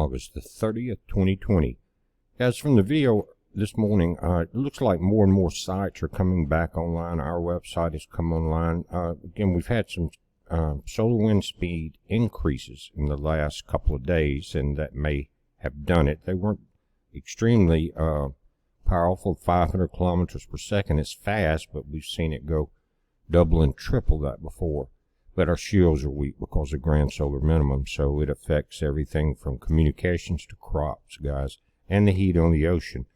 August the 30th, 2020. Guys, from the video this morning, it looks like more and more sites are coming back online. Our website has come online. Again, we've had some solar wind speed increases in the last couple of days, and that may have done it. They weren't extremely powerful. 500 kilometers per second is fast, but we've seen it go double and triple that before. But our shields are weak because of grand solar minimum, so it affects everything from communications to crops, guys, and the heat on the ocean.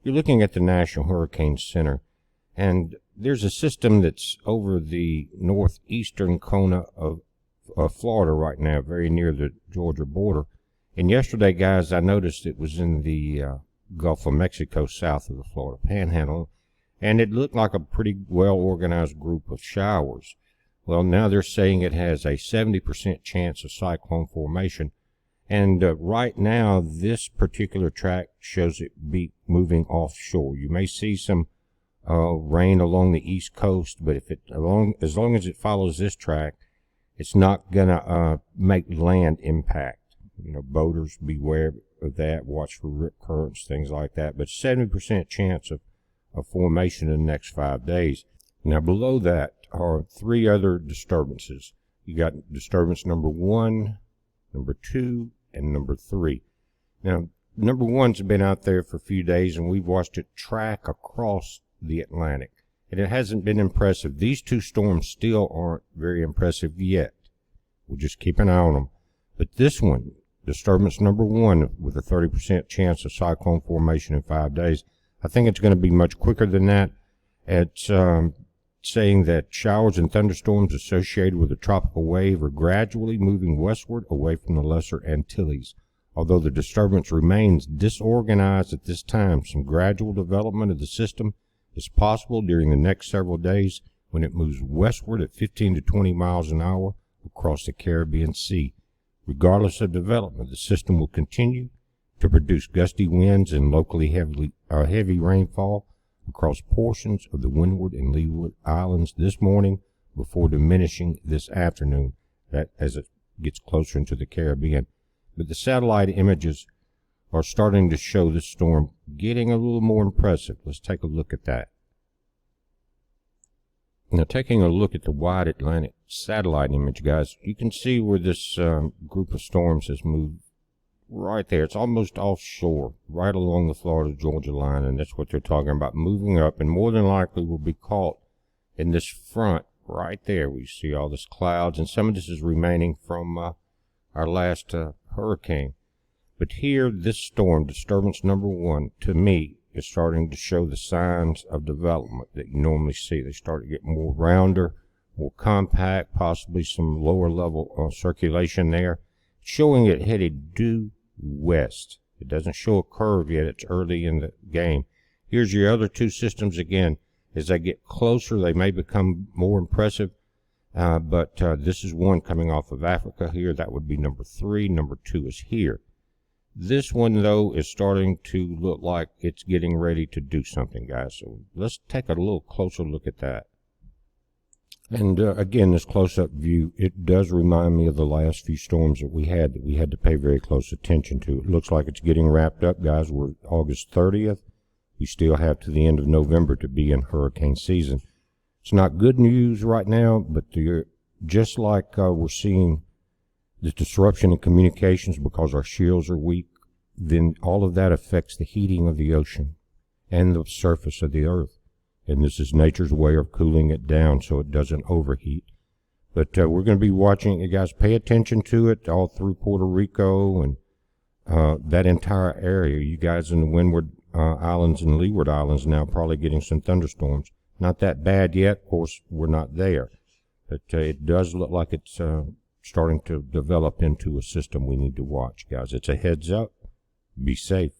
You're looking at the National Hurricane Center, and there's a system that's over the northeastern corner of Florida right now, very near the Georgia border. And yesterday, guys, I noticed it was in the Gulf of Mexico, south of the Florida Panhandle, and it looked like a pretty well-organized group of showers. Well, now they're saying it has a 70% chance of cyclone formation. And right now, this particular track shows it be moving offshore. You may see some rain along the east coast, but if as long as it follows this track, it's not gonna make land impact. You know, boaters, beware of that. Watch for rip currents, things like that. But 70% chance of formation in the next 5 days. Now, below that are 3 other disturbances. You got disturbance number 1, number 2, and number 3. Now, number 1's been out there for a few days, and we've watched it track across the Atlantic, and it hasn't been impressive. These 2 storms still aren't very impressive yet. We'll just keep an eye on them. But this one, disturbance number 1, with a 30% chance of cyclone formation in 5 days, I think it's going to be much quicker than that. It's saying that showers and thunderstorms associated with a tropical wave are gradually moving westward away from the Lesser Antilles. Although the disturbance remains disorganized at this time, some gradual development of the system is possible during the next several days when it moves westward at 15 to 20 miles an hour across the Caribbean Sea. Regardless of development, the system will continue to produce gusty winds and locally heavy rainfall across portions of the Windward and Leeward Islands this morning before diminishing this afternoon as it gets closer into the Caribbean. But the satellite images are starting to show this storm getting a little more impressive. Let's take a look at that. Now, taking a look at the wide Atlantic satellite image, guys, you can see where this group of storms has moved right there. It's almost offshore, right along the Florida-Georgia line, and that's what they're talking about, moving up, and more than likely will be caught in this front right there. We see all this clouds, and some of this is remaining from our last hurricane. But here, this storm, disturbance number 1, to me, is starting to show the signs of development that you normally see. They start to get more rounder, more compact, possibly some lower level circulation there, showing it headed due west. It doesn't show a curve yet. It's early in the game. Here's your other 2 systems again. As they get closer, they may become more impressive. But this is one coming off of Africa here. That would be number 3. Number 2 is here. This one, though, is starting to look like it's getting ready to do something, guys. So let's take a little closer look at that. And again, this close-up view, it does remind me of the last few storms that we had to pay very close attention to. It looks like it's getting wrapped up, guys. We're August 30th. We still have to the end of November to be in hurricane season. It's not good news right now, but just like we're seeing the disruption in communications because our shields are weak, then all of that affects the heating of the ocean and the surface of the earth. And this is nature's way of cooling it down so it doesn't overheat. But we're going to be watching it, guys. Pay attention to it all through Puerto Rico and that entire area. You guys in the Windward Islands and Leeward Islands now probably getting some thunderstorms. Not that bad yet. Of course, we're not there. But it does look like it's starting to develop into a system we need to watch, guys. It's a heads up. Be safe.